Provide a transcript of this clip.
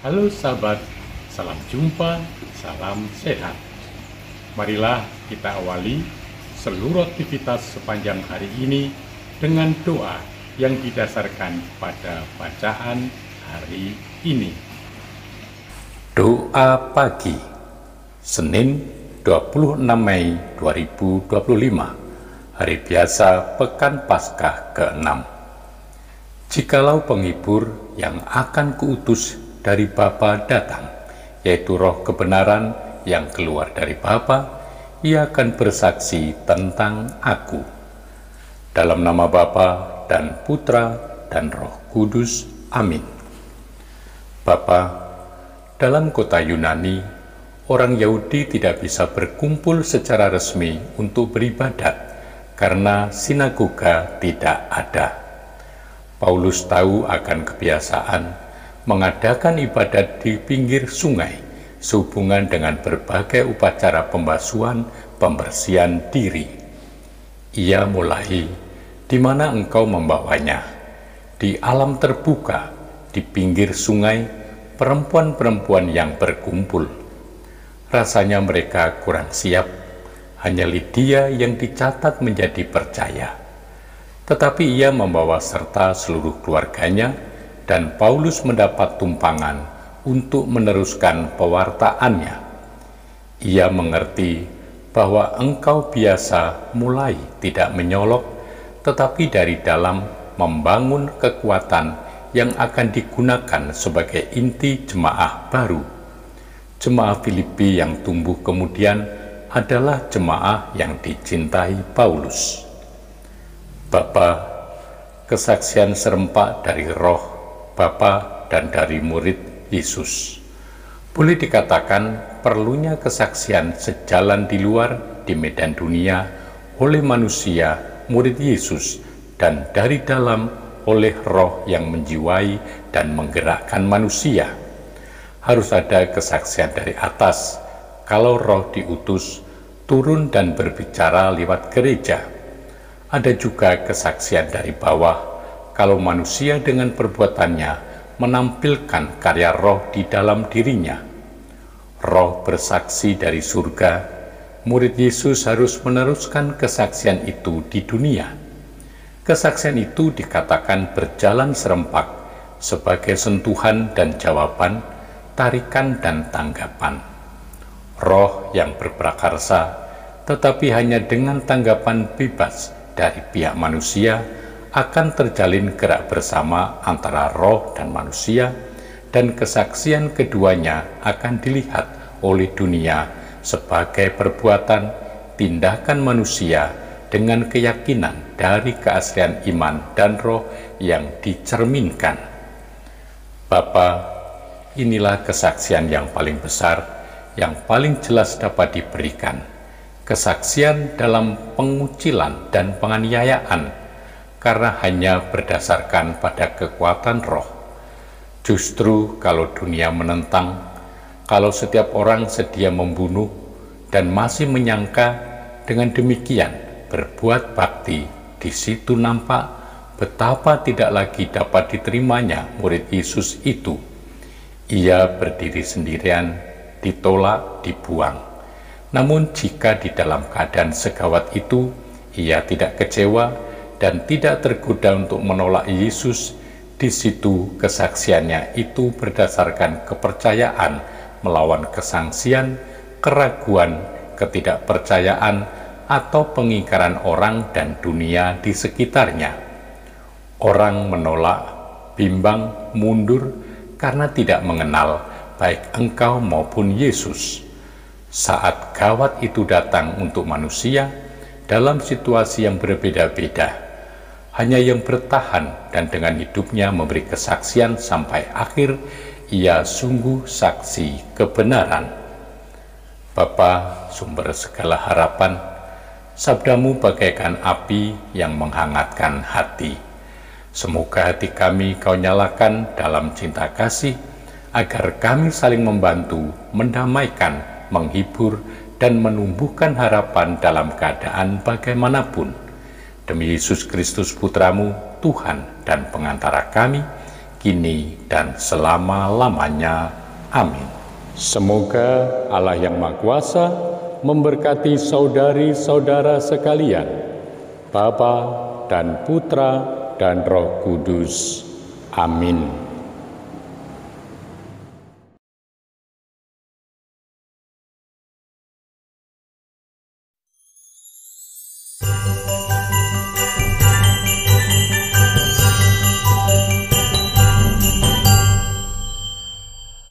Halo sahabat, salam jumpa, salam sehat. Marilah kita awali seluruh aktivitas sepanjang hari ini dengan doa yang didasarkan pada bacaan hari ini. Doa pagi, Senin 26 Mei 2025, hari biasa Pekan Paskah ke-6. Jikalau penghibur yang akan kuutus dari Bapa datang, yaitu roh kebenaran yang keluar dari Bapa, ia akan bersaksi tentang aku. Dalam nama Bapa dan Putra dan Roh Kudus. Amin. Bapa, dalam kota Yunani, orang Yahudi tidak bisa berkumpul secara resmi untuk beribadat karena sinagoga tidak ada. Paulus tahu akan kebiasaan mengadakan ibadat di pinggir sungai sehubungan dengan berbagai upacara pembasuhan pembersihan diri. Ia mulai, di mana engkau membawanya, di alam terbuka, di pinggir sungai, perempuan-perempuan yang berkumpul. Rasanya mereka kurang siap, hanya Lydia yang dicatat menjadi percaya. Tetapi ia membawa serta seluruh keluarganya, dan Paulus mendapat tumpangan untuk meneruskan pewartaannya. Ia mengerti bahwa engkau biasa mulai tidak menyolok, tetapi dari dalam membangun kekuatan yang akan digunakan sebagai inti jemaah baru. Jemaah Filipi yang tumbuh kemudian adalah jemaah yang dicintai Paulus. Bapa, kesaksian serempak dari Roh Bapa dan dari murid Yesus. Boleh dikatakan perlunya kesaksian sejalan di luar di medan dunia oleh manusia, murid Yesus, dan dari dalam oleh Roh yang menjiwai dan menggerakkan manusia. Harus ada kesaksian dari atas, kalau Roh diutus, turun dan berbicara lewat gereja. Ada juga kesaksian dari bawah, kalau manusia dengan perbuatannya menampilkan karya Roh di dalam dirinya. Roh bersaksi dari surga, murid Yesus harus meneruskan kesaksian itu di dunia. Kesaksian itu dikatakan berjalan serempak sebagai sentuhan dan jawaban, tarikan dan tanggapan. Roh yang berprakarsa, tetapi hanya dengan tanggapan bebas dari pihak manusia, akan terjalin gerak bersama antara roh dan manusia, dan kesaksian keduanya akan dilihat oleh dunia sebagai perbuatan tindakan manusia dengan keyakinan dari keaslian iman dan roh yang dicerminkan. Bapa, inilah kesaksian yang paling besar, yang paling jelas dapat diberikan. Kesaksian dalam pengucilan dan penganiayaan, karena hanya berdasarkan pada kekuatan roh. Justru kalau dunia menentang, kalau setiap orang sedia membunuh dan masih menyangka dengan demikian berbuat bakti, di situ nampak betapa tidak lagi dapat diterimanya murid Yesus itu. Ia berdiri sendirian, ditolak, dibuang. Namun jika di dalam keadaan segawat itu, ia tidak kecewa dan tidak tergoda untuk menolak Yesus, di situ kesaksiannya itu berdasarkan kepercayaan melawan kesangsian, keraguan, ketidakpercayaan, atau pengingkaran orang dan dunia di sekitarnya. Orang menolak, bimbang, mundur karena tidak mengenal baik engkau maupun Yesus. Saat gawat itu datang untuk manusia dalam situasi yang berbeda-beda, hanya yang bertahan dan dengan hidupnya memberi kesaksian sampai akhir, ia sungguh saksi kebenaran. Bapa, sumber segala harapan, sabdamu bagaikan api yang menghangatkan hati. Semoga hati kami kau nyalakan dalam cinta kasih, agar kami saling membantu, mendamaikan, menghibur, dan menumbuhkan harapan dalam keadaan bagaimanapun. Demi Yesus Kristus Putramu, Tuhan dan pengantara kami, kini dan selama-lamanya. Amin. Semoga Allah yang Maha Kuasa memberkati saudari-saudara sekalian, Bapa dan Putra dan Roh Kudus. Amin.